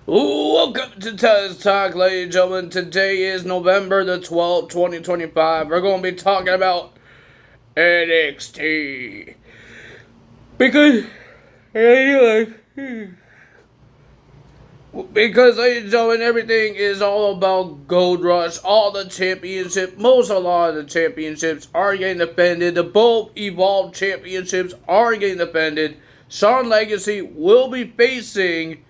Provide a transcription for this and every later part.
Welcome to Taz Talk, ladies and gentlemen. Today is November the 12th, 2025. We're going to be talking about NXT. Because, ladies and gentlemen, everything is all about Gold Rush. All the championships, a lot of the championships are getting defended. The both Evolved championships are getting defended. Shawn Legacy will be facing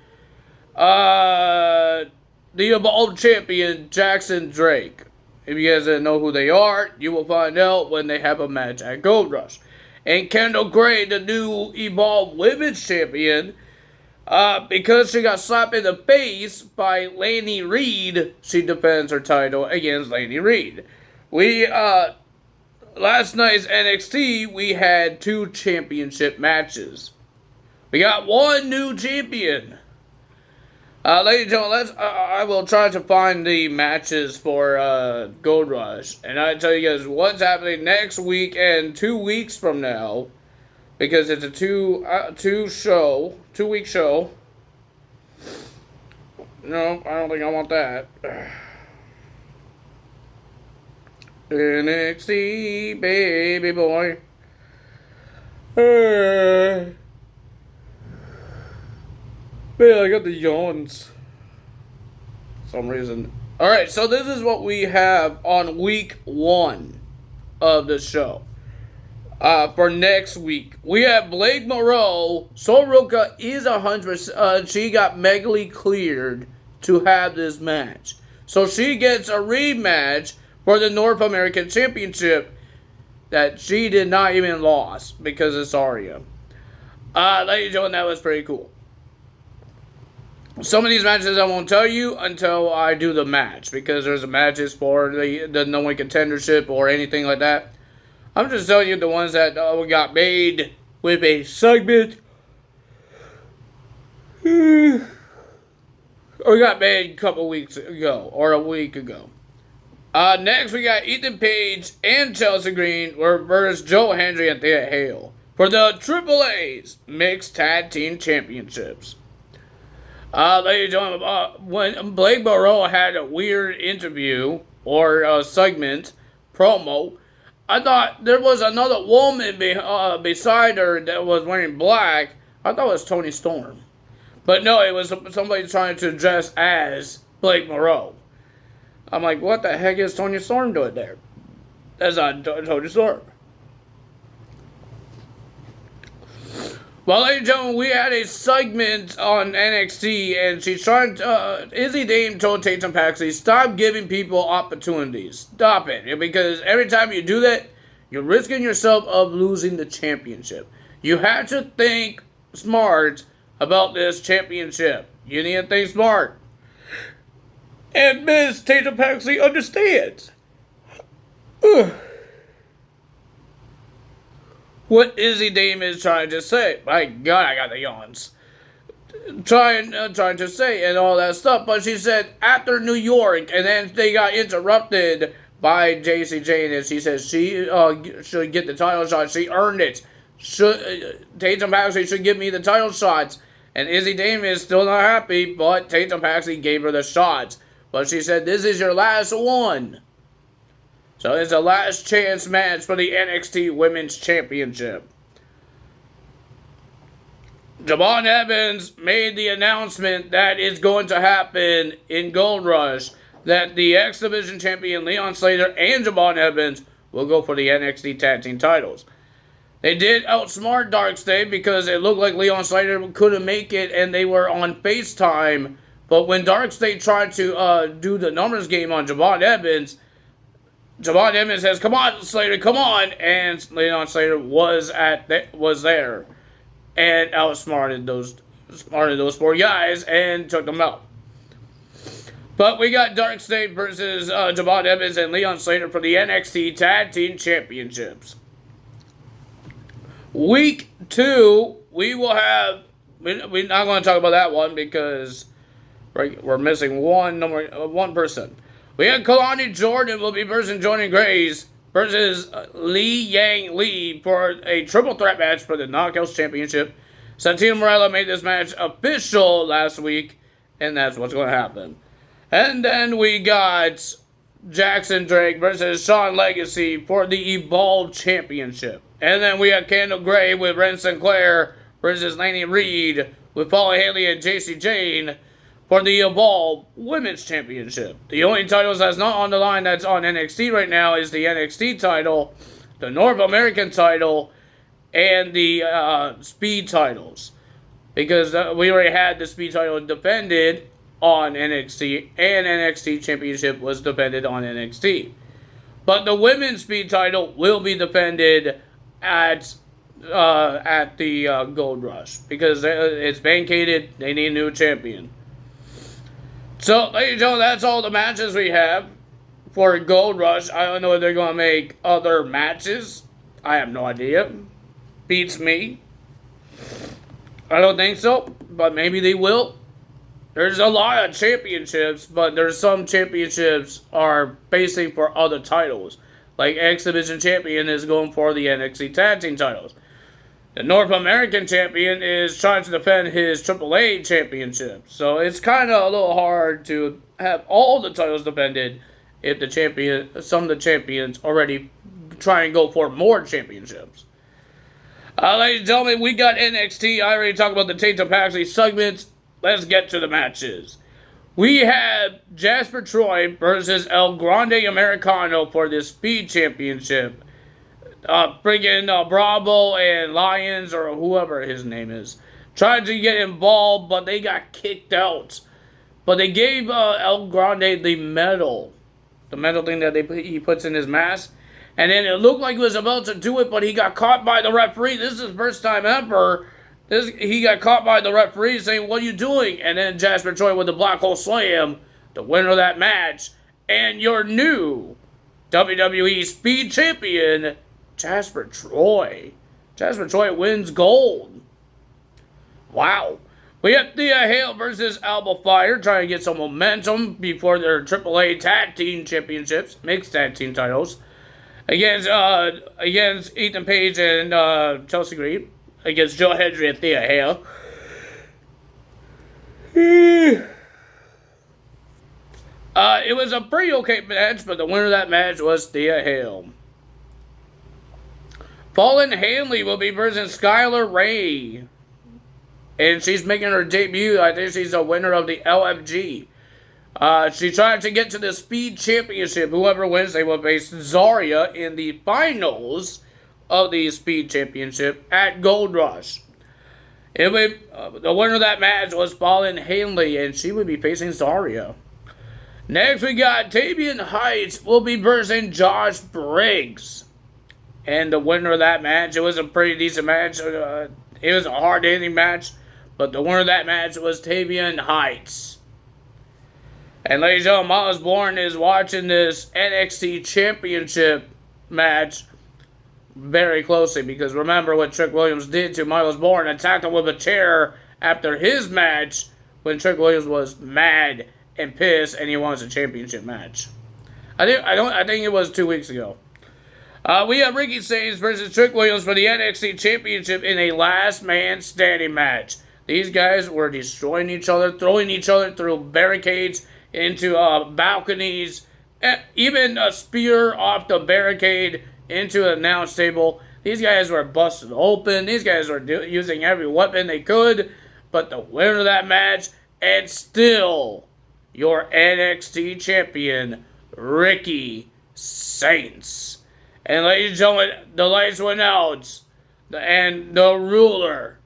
the Evolved champion, Jackson Drake. If you guys didn't know who they are, you will find out when they have a match at Gold Rush. And Kendall Gray, the new Evolved Women's Champion, because she got slapped in the face by Laney Reed, she defends her title against Laney Reed. Last night's NXT, we had 2 championship matches. We got 1 new champion. Ladies and gentlemen, I will try to find the matches for Gold Rush, and I'll tell you guys what's happening next week and 2 weeks from now, because it's a 2-week show. No, I don't think I want that. NXT, baby boy. Man, I got the yawns. For some reason. Alright, so this is what we have on week 1 of the show. For next week, we have Blake Moreau. Soroka is 100%. She got megally cleared to have this match. So she gets a rematch for the North American Championship that she did not even lose because it's Aria. Ladies and gentlemen, that was pretty cool. Some of these matches I won't tell you until I do the match, because there's matches for the no one contendership or anything like that. I'm just telling you the ones that got made with a segment. Or got made a couple weeks ago or a week ago. Next we got Ethan Page and Chelsea Green versus Joe Hendry and Thea Hale for the AAA's Mixed Tag Team Championships. Ladies and gentlemen, when Blake Moreau had a weird interview or a segment promo, I thought there was another woman beside her that was wearing black. I thought it was Toni Storm. But no, it was somebody trying to dress as Blake Moreau. I'm like, what the heck is Toni Storm doing there? That's not Toni Storm. Well, ladies and gentlemen, we had a segment on NXT, and she's trying to, Izzy Dame told Tatum Paxley, stop giving people opportunities. Stop it. Because every time you do that, you're risking yourself of losing the championship. You have to think smart about this championship. You need to think smart. And Miss Tatum Paxley understands. What Izzy Dame is trying to say. My God, I got the yawns. Trying to say and all that stuff. But she said after New York, and then they got interrupted by JC Jane, and she says she should get the title shot. She earned it. Tatum Paxley should give me the title shots. And Izzy Dame is still not happy, but Tatum Paxley gave her the shots. But she said, this is your last one. So it's a last chance match for the NXT Women's Championship. Javon Evans made the announcement that is going to happen in Gold Rush, that the X Division Champion Leon Slater and Javon Evans will go for the NXT Tag Team titles. They did outsmart Darkstay because it looked like Leon Slater couldn't make it and they were on FaceTime. But when Darkstay tried to do the numbers game on Javon Evans says, come on, Slater, come on. And Leon Slater was there. And outsmarted those 4 guys and took them out. But we got Darkstay versus Javon Evans and Leon Slater for the NXT Tag Team Championships. Week 2, we will have... We're not going to talk about that one because we're missing one person. We have Kalani Jordan will be versus Jordan Grace versus Li Yang Lee for a triple threat match for the Knockouts Championship. Santino Marella made this match official last week, And that's what's going to happen. And then we got Jackson Drake versus Shawn Legacy for the Evolve Championship. And then we have Kendall Gray with Ren Sinclair versus Laney Reed with Paula Haley and JC Jane for the Evolve Women's Championship. The only titles that's not on the line that's on NXT right now is the NXT title, the North American title, and the Speed titles. Because we already had the Speed title defended on NXT, and NXT Championship was defended on NXT. But the Women's Speed title will be defended at the Gold Rush. Because it's vacated, they need a new champion. So, ladies and gentlemen, that's all the matches we have for Gold Rush. I don't know if they're going to make other matches. I have no idea. Beats me. I don't think so, but maybe they will. There's a lot of championships, but there's some championships are facing for other titles. Like X Division Champion is going for the NXT Tag Team titles. The North American Champion is trying to defend his AAA Championship. So it's kind of a little hard to have all the titles defended if some of the champions already try and go for more championships. Ladies and gentlemen, we got NXT. I already talked about the Tatum Paxley segments. Let's get to the matches. We have Jasper Troy versus El Grande Americano for the Speed Championship. Bravo and Lions, or whoever his name is, tried to get involved, but they got kicked out. But they gave El Grande the medal thing that he puts in his mask. And then it looked like he was about to do it, but he got caught by the referee. This is his first time ever. He got caught by the referee saying, "What are you doing?" And then Jasper Troy with the Black Hole Slam, the winner of that match, and your new WWE Speed Champion, Jasper Troy. Jasper Troy wins gold. Wow. We have Thea Hale versus Alba Fire trying to get some momentum before their AAA Tag Team Championships, mixed tag team titles, against Ethan Page and Chelsea Green, against Joe Hendry and Thea Hale. It was a pretty okay match, but the winner of that match was Thea Hale. Fallon Henley will be versus Skylar Ray. And she's making her debut. I think she's a winner of the LFG. She tried to get to the Speed Championship. Whoever wins, they will face Zarya in the finals of the Speed Championship at Gold Rush. The winner of that match was Fallon Henley, and she would be facing Zarya. Next, we got Tavian Heights will be versus Josh Briggs. And the winner of that match, it was a pretty decent match. It was a hard-hitting match, but the winner of that match was Tavian Heights. And ladies and gentlemen, Miles Bourne is watching this NXT Championship match very closely, because remember what Trick Williams did to Miles Bourne, attacked him with a chair after his match when Trick Williams was mad and pissed and he wants a championship match. I think it was 2 weeks ago. We have Ricky Sayers versus Trick Williams for the NXT Championship in a last man standing match. These guys were destroying each other, throwing each other through barricades, into balconies, even a spear off the barricade into an announce table. These guys were busted open. These guys were using every weapon they could. But the winner of that match, and still your NXT champion, Ricky Saints. And ladies and gentlemen, the lights went out, and the ruler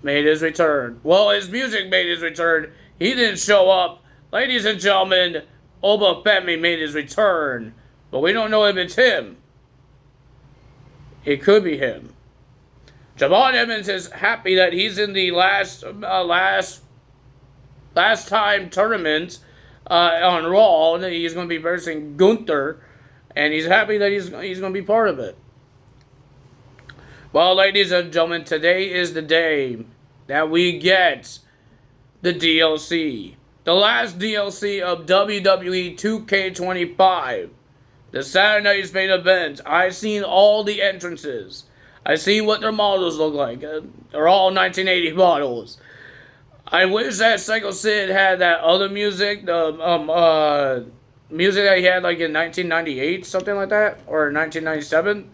made his return. Well, his music made his return. He didn't show up. Ladies and gentlemen, Oba Femi made his return, but we don't know if it's him. It could be him. Javon Evans is happy that he's in the last time tournament on Raw. He's going to be versing Gunther. And he's happy that he's going to be part of it. Well, ladies and gentlemen, today is the day that we get the DLC. The last DLC of WWE 2K25. The Saturday Night's main event. I've seen all the entrances. I've seen what their models look like. They're all 1980 models. I wish that Psycho Sid had that other music, the music that he had like in 1998, something like that, or 1997,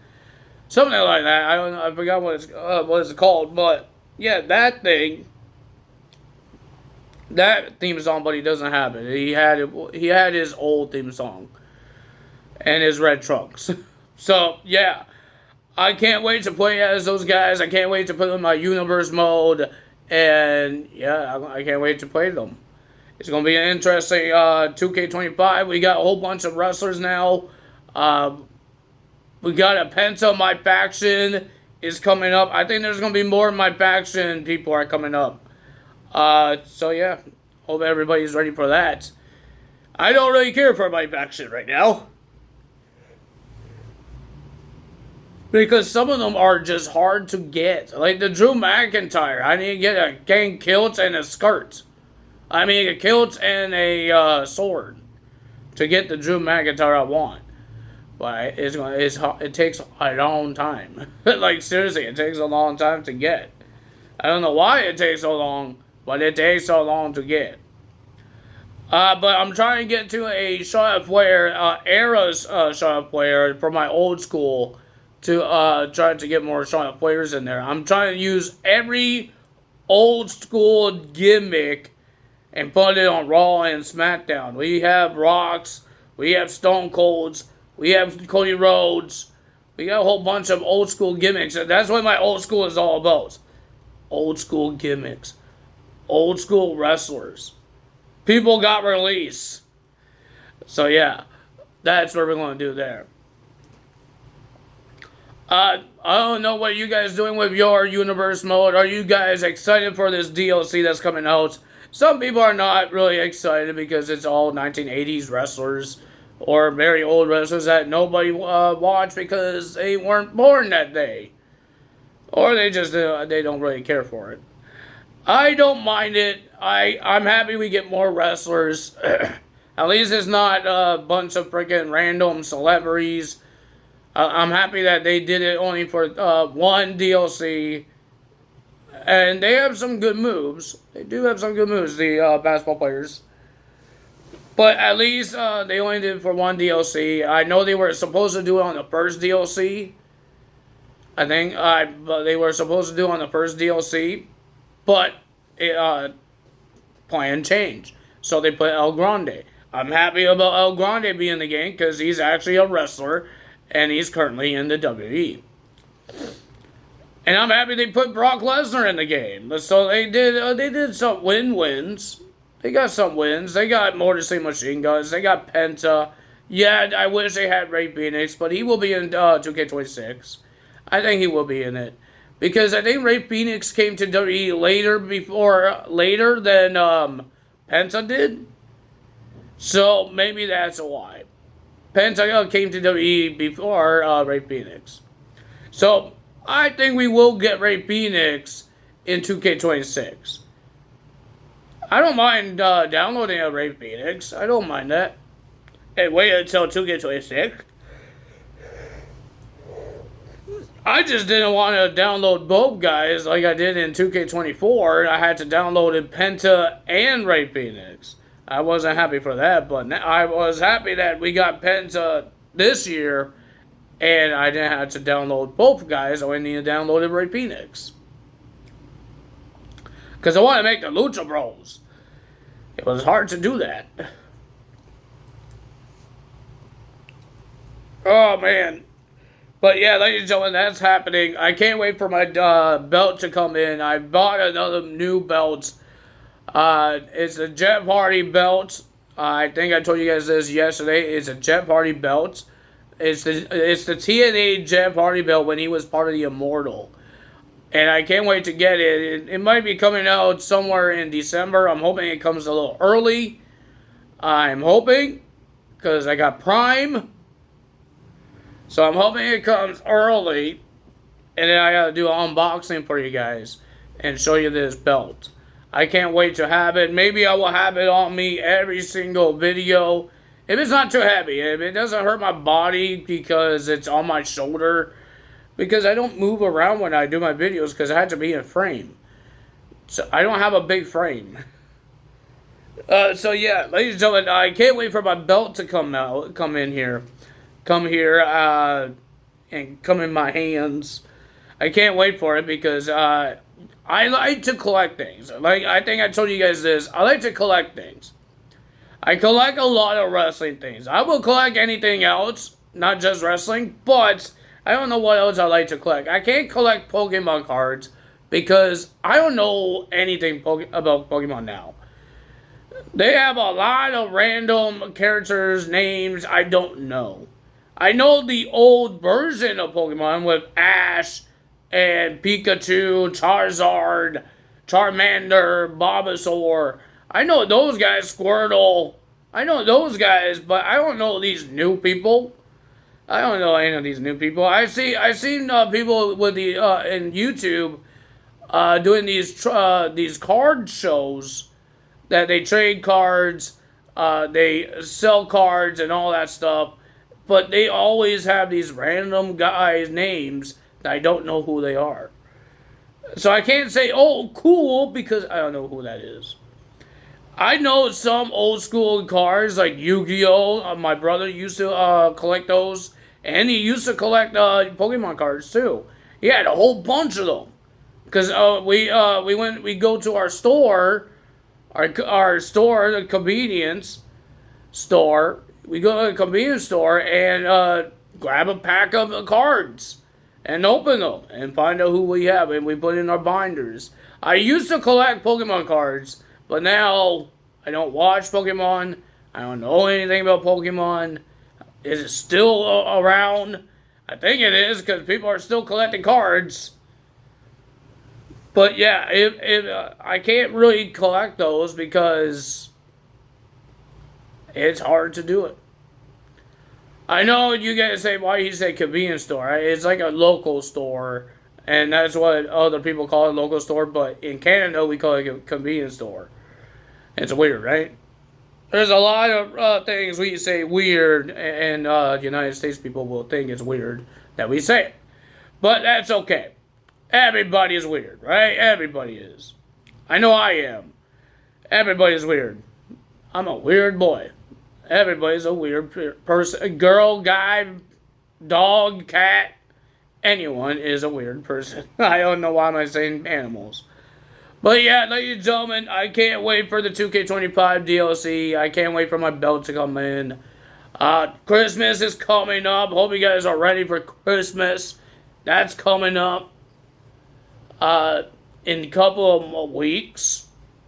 something like that. I don't know. I forgot what it's called, but yeah, that thing, that theme song, but he doesn't have it. He had his old theme song and his red trunks. So yeah, I can't wait to play as those guys. I can't wait to put them in my universe mode. And yeah, I can't wait to play them. It's going to be an interesting 2K25. We got a whole bunch of wrestlers now. We got a Penta My Faction is coming up. I think there's going to be more My Faction people are coming up. So yeah, hope everybody's ready for that. I don't really care for My Faction right now, because some of them are just hard to get. Like the Drew McIntyre. I need to get a gang kilt and a skirt. I mean, a kilt and a sword to get the Drew McIntyre I want. But it takes a long time. Like seriously, it takes a long time to get. I don't know why it takes so long, but it takes so long to get. But I'm trying to get to a Charlotte Flair, era's Charlotte Flair for my old school, to try to get more Charlotte Flairs in there. I'm trying to use every old school gimmick and put it on Raw and SmackDown. We have Rocks, we have Stone Colds, we have Cody Rhodes. We got a whole bunch of old school gimmicks. That's what my old school is all about. Old school gimmicks. Old school wrestlers. People got released. So yeah, that's what we're going to do there. I don't know what you guys doing with your universe mode. Are you guys excited for this DLC that's coming out? Some people are not really excited because it's all 1980s wrestlers or very old wrestlers that nobody watched because they weren't born that day, or they just they don't really care for it. I don't mind it. I'm happy we get more wrestlers. At least it's not a bunch of freaking random celebrities. I'm happy that they did it only for one DLC. And they have some good moves. They do have some good moves, the basketball players. But at least they only did it for one DLC. I know they were supposed to do it on the first DLC. I think they were supposed to do it on the first DLC. But plan changed. So they put El Grande. I'm happy about El Grande being in the game because he's actually a wrestler. And he's currently in the WWE. And I'm happy they put Brock Lesnar in the game. So they did some wins. They got some wins. They got Motor City Machine Guns. They got Penta. Yeah, I wish they had Ray Phoenix, but he will be in 2K26. I think he will be in it. Because I think Ray Phoenix came to WWE later than Penta did. So maybe that's why. Penta came to WWE before Ray Phoenix. So, I think we will get Ray Phoenix in 2K26. I don't mind downloading a Ray Phoenix. I don't mind that. Hey, wait until 2K26. I just didn't want to download both guys like I did in 2K24. I had to download Penta and Ray Phoenix. I wasn't happy for that, but I was happy that we got Penta this year, and I didn't have to download both guys. I only need to download Ray Phoenix. Because I want to make the Lucha Bros. It was hard to do that. Oh, man. But yeah, ladies and gentlemen, that's happening. I can't wait for my belt to come in. I bought another new belt. It's a Jeff Hardy belt. I think I told you guys this yesterday. It's a Jeff Hardy belt. It's the TNA Jeff Hardy belt when he was part of the Immortal. And I can't wait to get it. It might be coming out somewhere in December. I'm hoping it comes a little early. I'm hoping. Because I got Prime. So I'm hoping it comes early. And then I got to do an unboxing for you guys. And show you this belt. I can't wait to have it. Maybe I will have it on me every single video. If it's not too heavy. If it doesn't hurt my body because it's on my shoulder. Because I don't move around when I do my videos because I have to be in frame. So I don't have a big frame. So yeah, ladies and gentlemen, I can't wait for my belt to come in here, and come in my hands. I can't wait for it because I like to collect things. Like I think I told you guys this. I like to collect things. I collect a lot of wrestling things. I will collect anything else, not just wrestling, but I don't know what else I like to collect. I can't collect Pokemon cards because I don't know anything about Pokemon now. They have a lot of random characters, names I don't know. I know the old version of Pokemon with Ash and Pikachu, Charizard, Charmander, Bulbasaur. I know those guys, Squirtle. I know those guys, but I don't know these new people. I don't know any of these new people. I seen people with the in YouTube doing these card shows that they trade cards, they sell cards and all that stuff, but they always have these random guys' names that I don't know who they are. So I can't say, oh, cool, because I don't know who that is. I know some old school cards like Yu-Gi-Oh! My brother used to collect those, and he used to collect Pokemon cards too. He had a whole bunch of them. Because we go to our store, our store, the convenience store. We go to the convenience store and grab a pack of cards and open them and find out who we have, and we put in our binders. I used to collect Pokemon cards, but now I don't watch Pokemon. I don't know anything about Pokemon. Is it still around? I think it is because people are still collecting cards. But yeah, if I can't really collect those because it's hard to do it. I know you guys say, why you say convenience store? Right? It's like a local store, and that's what other people call it, local store. But in Canada, we call it a convenience store. It's weird, right? There's a lot of things we say weird, and the United States people will think it's weird that we say it. But that's okay. Everybody is weird, right? Everybody is. I know I am. Everybody's weird. I'm a weird boy. Everybody's a weird person. Girl, guy, dog, cat. Anyone is a weird person. I don't know why I'm saying animals. But yeah, ladies and gentlemen, I can't wait for the 2K25 DLC. I can't wait for my belt to come in. Christmas is coming up. Hope you guys are ready for Christmas. That's coming up in a couple of weeks.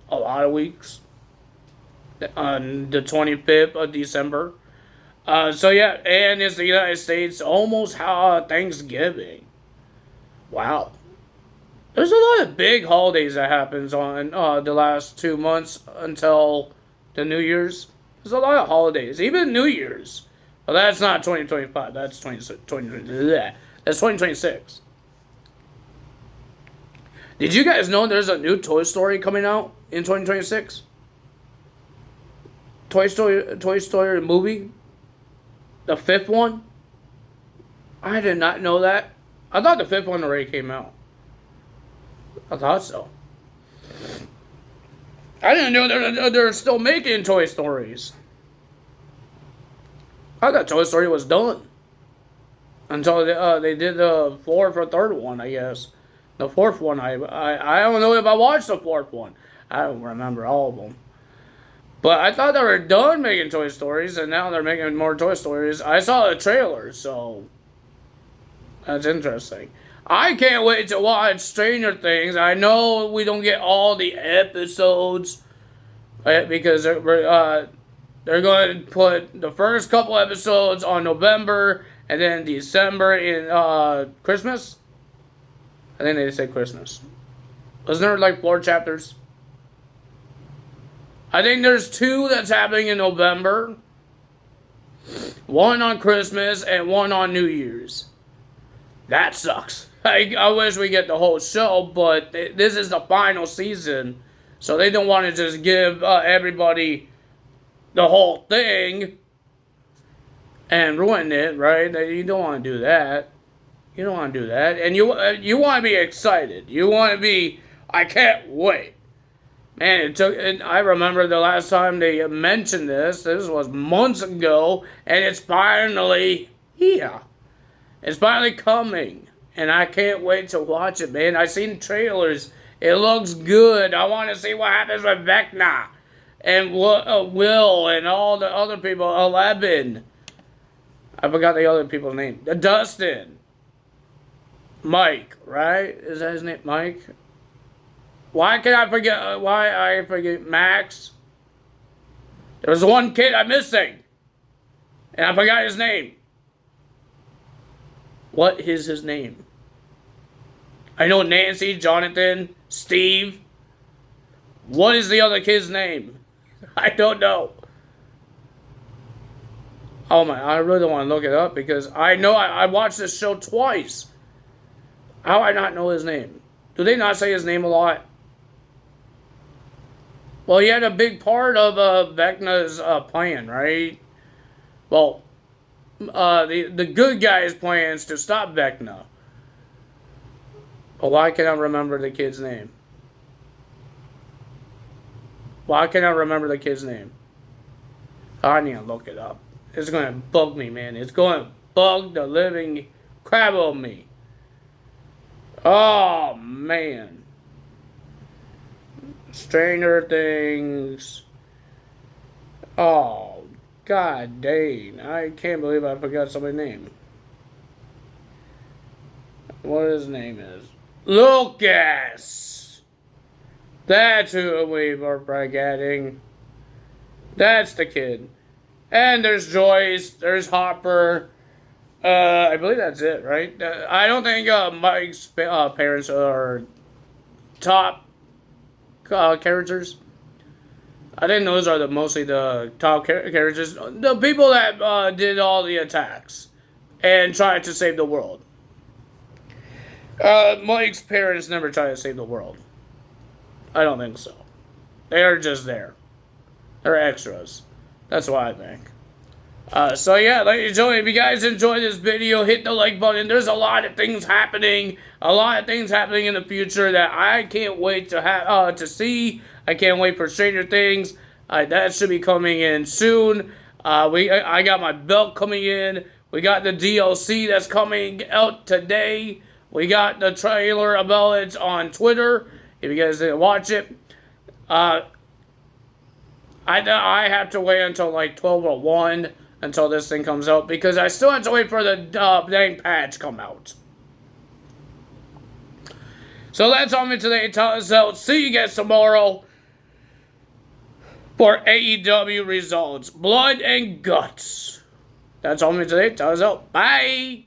A lot of weeks. On the 25th of December. So yeah, and it's the United States, almost Thanksgiving. Wow. There's a lot of big holidays that happens on the last 2 months until the New Year's. There's a lot of holidays, even New Year's. But that's not 2025. That's 2026. Did you guys know there's a new Toy Story coming out in 2026? Toy Story movie? The fifth one? I did not know that. I thought the fifth one already came out. I thought so. I didn't know they're still making Toy Stories. I thought Toy Story was done. Until they did the fourth or third one, I guess. The fourth one, I don't know if I watched the fourth one. I don't remember all of them. But I thought they were done making Toy Stories, and now they're making more Toy Stories. I saw the trailer, so that's interesting. I can't wait to watch Stranger Things. I know we don't get all the episodes, right, because they're going to put the first couple episodes on November, and then December in Christmas. I think they said Christmas. Wasn't there like 4 chapters? I think there's 2 that's happening in November. 1 on Christmas and 1 on New Year's. That sucks. I wish we get the whole show, but this is the final season. So they don't want to just give everybody the whole thing and ruin it, right? You don't want to do that. You don't want to do that. And you want to be excited. You want to be, I can't wait. Man, I remember the last time they mentioned this. This was months ago, and it's finally here. It's finally coming, and I can't wait to watch it, man. I've seen trailers. It looks good. I want to see what happens with Vecna and Will and all the other people. 11. I forgot the other people's name. Dustin. Mike, right? Is that his name? Mike? Why I forget Max? There was one kid I'm missing. And I forgot his name. What is his name? I know Nancy, Jonathan, Steve. What is the other kid's name? I don't know. Oh my, I really don't want to look it up because I know I watched this show twice. How do I not know his name? Do they not say his name a lot? Well, he had a big part of Vecna's plan, right? Well, the good guy's plans to stop Vecna. But why can't I remember the kid's name? Why can't I remember the kid's name? I need to look it up. It's going to bug me, man. It's going to bug the living crap out of me. Oh, man. Stranger Things. Oh, god dang. I can't believe I forgot somebody's name. What his name is. Lucas! That's who we were forgetting. That's the kid. And there's Joyce. There's Hopper. I believe that's it, right? I don't think Mike's parents are top characters. I think those are mostly the top characters. The people that did all the attacks and tried to save the world. Mike's parents never tried to save the world. I don't think so. They are just there. They're extras. That's what I think. So yeah, ladies and gentlemen, if you guys enjoyed this video, hit the like button. There's a lot of things happening. A lot of things happening in the future that I can't wait to see. I can't wait for Stranger Things. That should be coming in soon. I got my belt coming in. We got the DLC that's coming out today. We got the trailer about it on Twitter. If you guys didn't watch it. I have to wait until like 12:01 until this thing comes out because I still have to wait for the dang patch come out. So that's all me today. So see you guys tomorrow for AEW results. Blood and guts. That's all me today. Tell us out. Bye.